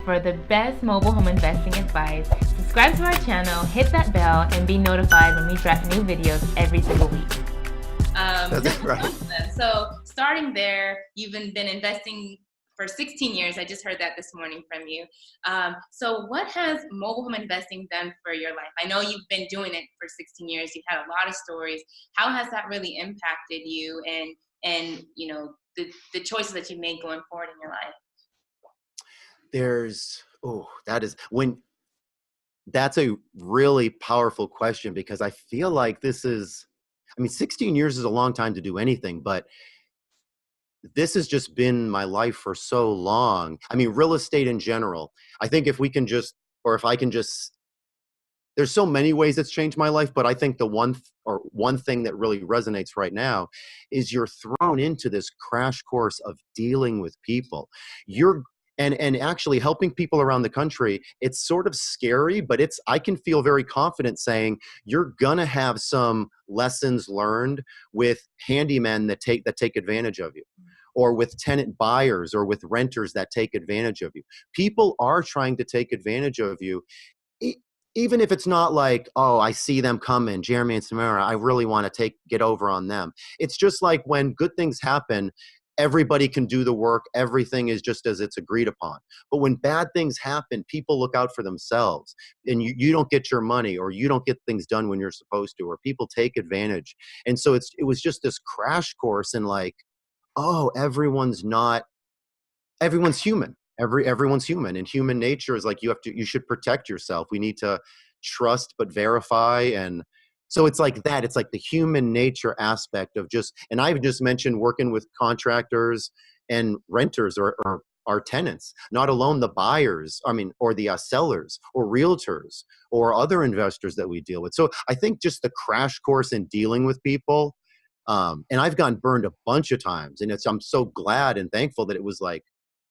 For the best mobile home investing advice, subscribe to our channel, hit that bell, and be notified when we drop new videos every single week. That's right. So starting there, you've been investing for 16 years. I just heard that this morning from you. So what has mobile home investing done for your life? I know you've been doing it for 16 years. You've had a lot of stories. How has that really impacted you and the choices that you made going forward in your life? That's a really powerful question, because I feel like 16 years is a long time to do anything, but this has just been my life for so long. I mean, real estate in general. I think if I can just, there's so many ways it's changed my life, but I think the one thing that really resonates right now is you're thrown into this crash course of dealing with people. And actually helping people around the country. It's sort of scary, but I can feel very confident saying you're gonna have some lessons learned with handymen that take advantage of you, or with tenant buyers, or with renters that take advantage of you. People are trying to take advantage of you, e- even if it's not like, oh, I see them coming, Jeremy and Samara, I really want to get over on them. It's just like when good things happen, everybody can do the work. Everything is just as it's agreed upon. But when bad things happen, people look out for themselves, and you don't get your money, or you don't get things done when you're supposed to, or people take advantage. And so it was just this crash course in like, oh, everyone's human. Everyone's human, and human nature is like, you should protect yourself. We need to trust but verify. And so it's like that. It's like the human nature aspect of and I've just mentioned working with contractors and renters, or our tenants, not alone the buyers, or the sellers, or realtors, or other investors that we deal with. So I think just the crash course in dealing with people. And I've gotten burned a bunch of times, and I'm so glad and thankful that it was like,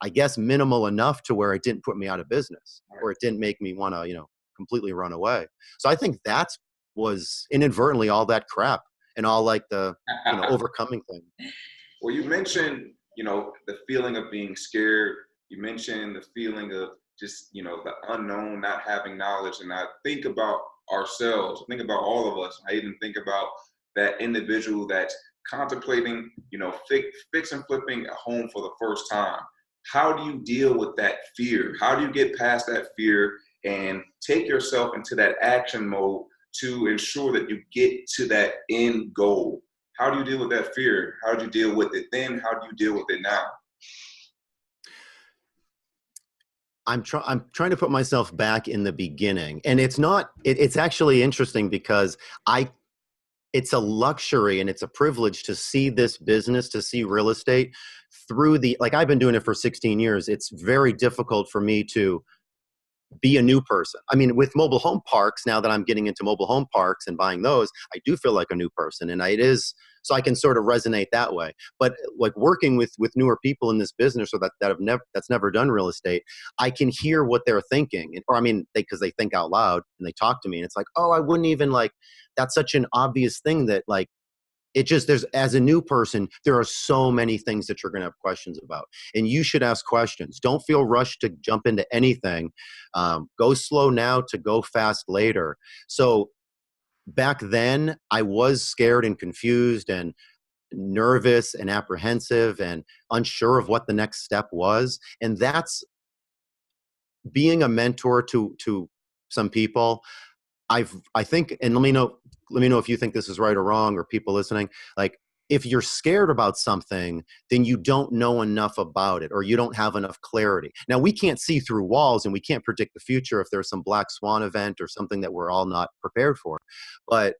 I guess, minimal enough to where it didn't put me out of business, or it didn't make me want to, completely run away. So I think that was inadvertently all that crap, and all like the, overcoming thing. Well, you mentioned, the feeling of being scared. You mentioned the feeling of just, the unknown, not having knowledge. And I think about ourselves, I think about all of us. I even think about that individual that's contemplating, fix and flipping a home for the first time. How do you deal with that fear? How do you get past that fear and take yourself into that action mode to ensure that you get to that end goal? How do you deal with that fear? How do you deal with it then? How do you deal with it now? I'm trying to put myself back in the beginning, and it's actually interesting, because it's a luxury and it's a privilege to see this business, to see real estate through like, I've been doing it for 16 years. It's very difficult for me to be a new person. I mean, with mobile home parks, now that I'm getting into mobile home parks and buying those, I do feel like a new person, and so I can sort of resonate that way. But like working with newer people in this business, or that's never done real estate, I can hear what they're thinking, because they think out loud and they talk to me, and it's like, oh, I wouldn't even like, that's such an obvious thing that like, as a new person, there are so many things that you're going to have questions about, and you should ask questions. Don't feel rushed to jump into anything. Go slow now to go fast later. So back then I was scared and confused and nervous and apprehensive and unsure of what the next step was. And that's being a mentor to some people. I think, and let me know if you think this is right or wrong, or people listening, like, if you're scared about something, then you don't know enough about it, or you don't have enough clarity. Now, we can't see through walls, and we can't predict the future if there's some black swan event or something that we're all not prepared for. But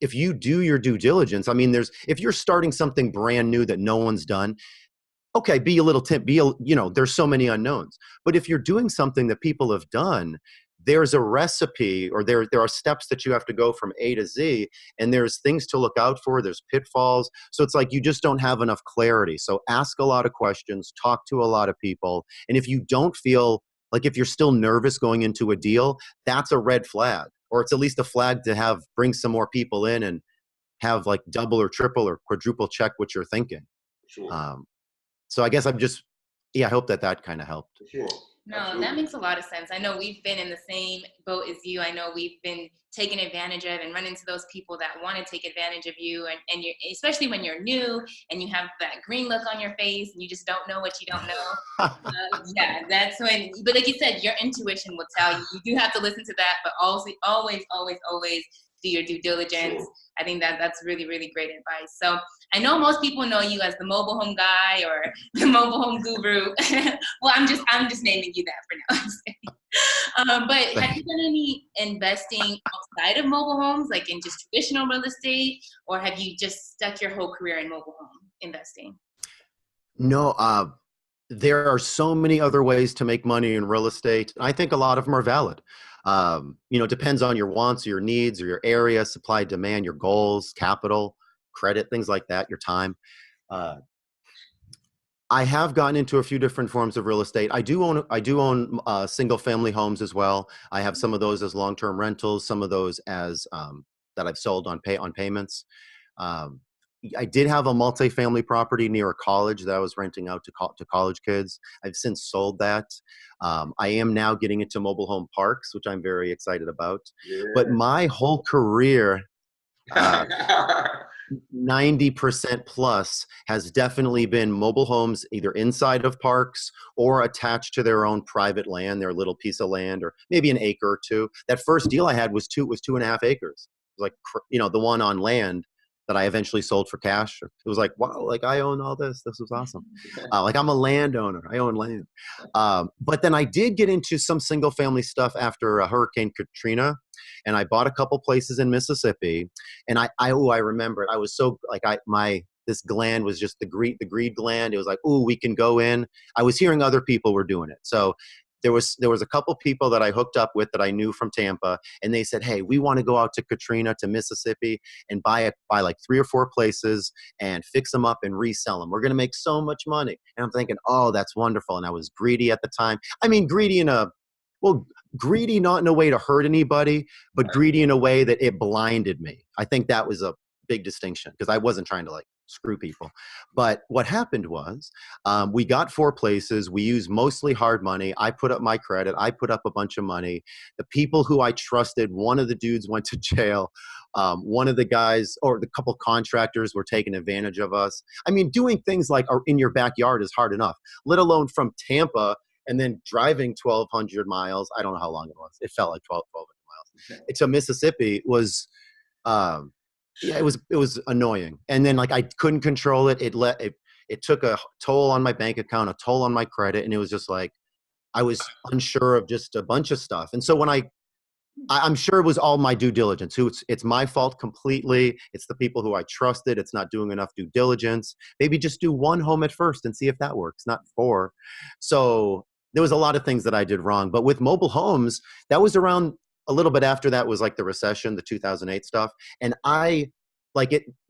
if you do your due diligence, if you're starting something brand new that no one's done, okay, there's so many unknowns. But if you're doing something that people have done, there's a recipe, or there are steps that you have to go from A to Z, and there's things to look out for, there's pitfalls. So it's like, you just don't have enough clarity. So ask a lot of questions, talk to a lot of people. And if you don't feel like, if you're still nervous going into a deal, that's a red flag, or it's at least a flag to bring some more people in and have like double or triple or quadruple check what you're thinking. Sure. So I guess I hope that kind of helped. Sure. No, Absolutely. that makes a lot of sense. I know we've been in the same boat as you. I know we've been taken advantage of and run into those people that want to take advantage of you. And you, especially when you're new and you have that green look on your face and you just don't know what you don't know. Yeah, that's when, but like you said, your intuition will tell you. You do have to listen to that, but always do your due diligence. Sure. I think that that's really, really great advice. So I know most people know you as the mobile home guy or the mobile home guru. Well, I'm just naming you that for now. But have you done any investing outside of mobile homes, like in just traditional real estate, or have you just stuck your whole career in mobile home investing? No, there are so many other ways to make money in real estate. I think a lot of them are valid. It depends on your wants, your needs, or your area, supply, demand, your goals, capital, credit, things like that, your time. Uh, I have gotten into a few different forms of real estate. I do own single family homes as well. I have some of those as long-term rentals, some of those as that I've sold on payments. Um, I did have a multifamily property near a college that I was renting out to college kids. I've since sold that. I am now getting into mobile home parks, which I'm very excited about. But my whole career, uh, Yeah. 90% plus, has definitely been mobile homes either inside of parks or attached to their own private land, their little piece of land, or maybe an acre or two. That first deal I had was 2.5 acres. It was like, the one on land that I eventually sold for cash. It was like, wow, like I own all this. This was awesome. Like I'm a landowner. I own land. But then I did get into some single family stuff after Hurricane Katrina, and I bought a couple places in Mississippi. And I remember I was so like this gland was just the greed gland. It was like, ooh, we can go in. I was hearing other people were doing it. So there was a couple people that I hooked up with that I knew from Tampa, and they said, hey, we want to go out to Katrina, to Mississippi, and buy like 3 or 4 places and fix them up and resell them. We're going to make so much money. And I'm thinking, oh, that's wonderful. And I was greedy at the time. I mean, greedy not in a way to hurt anybody, but greedy in a way that it blinded me. I think that was a big distinction because I wasn't trying to like screw people. But what happened was we got 4 places. We used mostly hard money. I put up my credit. I put up a bunch of money. The people who I trusted, one of the dudes went to jail. One of the guys or the couple contractors were taking advantage of us. I mean, doing things like in your backyard is hard enough, let alone from Tampa and then driving 1,200 miles. I don't know how long it was. It felt like 1,200 miles. To Mississippi was, yeah, it was annoying. And then like I couldn't control it. It took a toll on my bank account, a toll on my credit, and it was just like I was unsure of just a bunch of stuff. And so when I'm sure it was all my due diligence. It's my fault completely. It's the people who I trusted. It's not doing enough due diligence. Maybe just do 1 home at first and see if that works, not 4. So there was a lot of things that I did wrong. But with mobile homes, that was around a little bit after that was like the recession, the 2008 stuff. And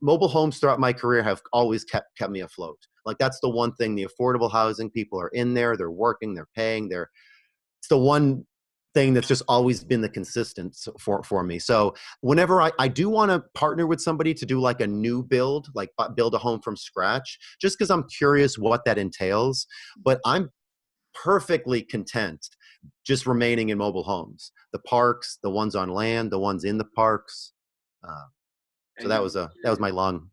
mobile homes throughout my career have always kept me afloat. Like that's the one thing, the affordable housing, people are in there, they're working, they're paying, it's the one thing that's just always been the consistent for me. So whenever I do want to partner with somebody to do like a new build, like build a home from scratch, just because I'm curious what that entails, but I'm perfectly content just remaining in mobile homes, the parks, the ones on land, the ones in the parks. So that was my long.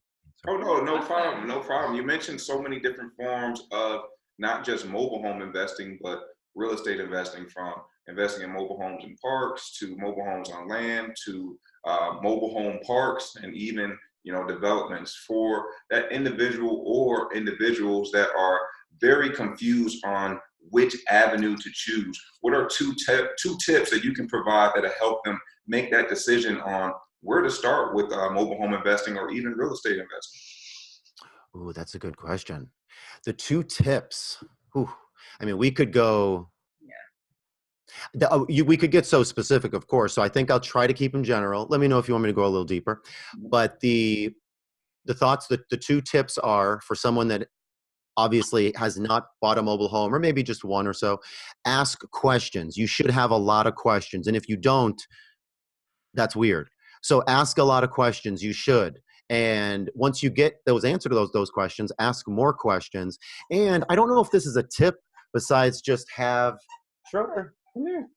Oh, no problem, no problem. You mentioned so many different forms of not just mobile home investing, but real estate investing, from investing in mobile homes and parks to mobile homes on land to mobile home parks, and even developments for that individual or individuals that are very confused on which avenue to choose. What are two tips that you can provide that'll help them make that decision on where to start with mobile home investing or even real estate investing? Oh, that's a good question. The 2 tips. Whew, I mean, we could go. We could get so specific, of course. So I think I'll try to keep them general. Let me know if you want me to go a little deeper. But the 2 tips are for someone that obviously has not bought a mobile home, or maybe just one or so. Ask questions. You should have a lot of questions, and if you don't, that's weird. So ask a lot of questions. You should. And once you get those answers to those questions, ask more questions. And I don't know if this is a tip besides just have Schroeder, come here.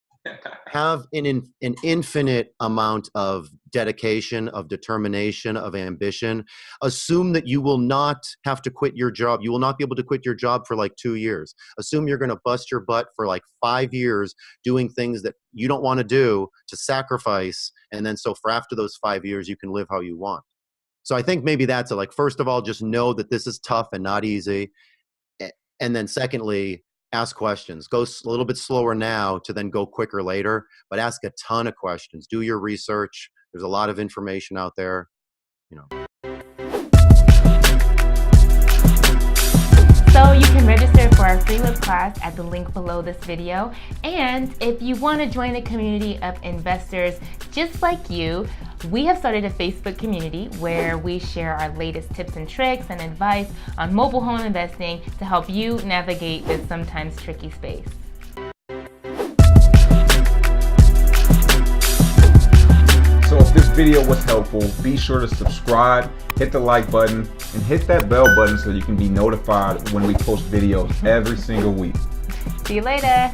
Have an infinite amount of dedication, of determination, of ambition. Assume that you will not have to quit your job. You will not be able to quit your job for like 2 years. Assume you're going to bust your butt for like 5 years doing things that you don't want to do, to sacrifice. And then so for after those 5 years, you can live how you want. So I think maybe that's it. Like, first of all, just know that this is tough and not easy. And then secondly, ask questions. Go a little bit slower now to then go quicker later, but ask a ton of questions. Do your research. There's a lot of information out there, you know. So you can register for our free web class at the link below this video. And if you want to join a community of investors just like you, we have started a Facebook community where we share our latest tips and tricks and advice on mobile home investing to help you navigate this sometimes tricky space. So if this video was helpful, be sure to subscribe, hit the like button, and hit that bell button so you can be notified when we post videos every single week. See you later.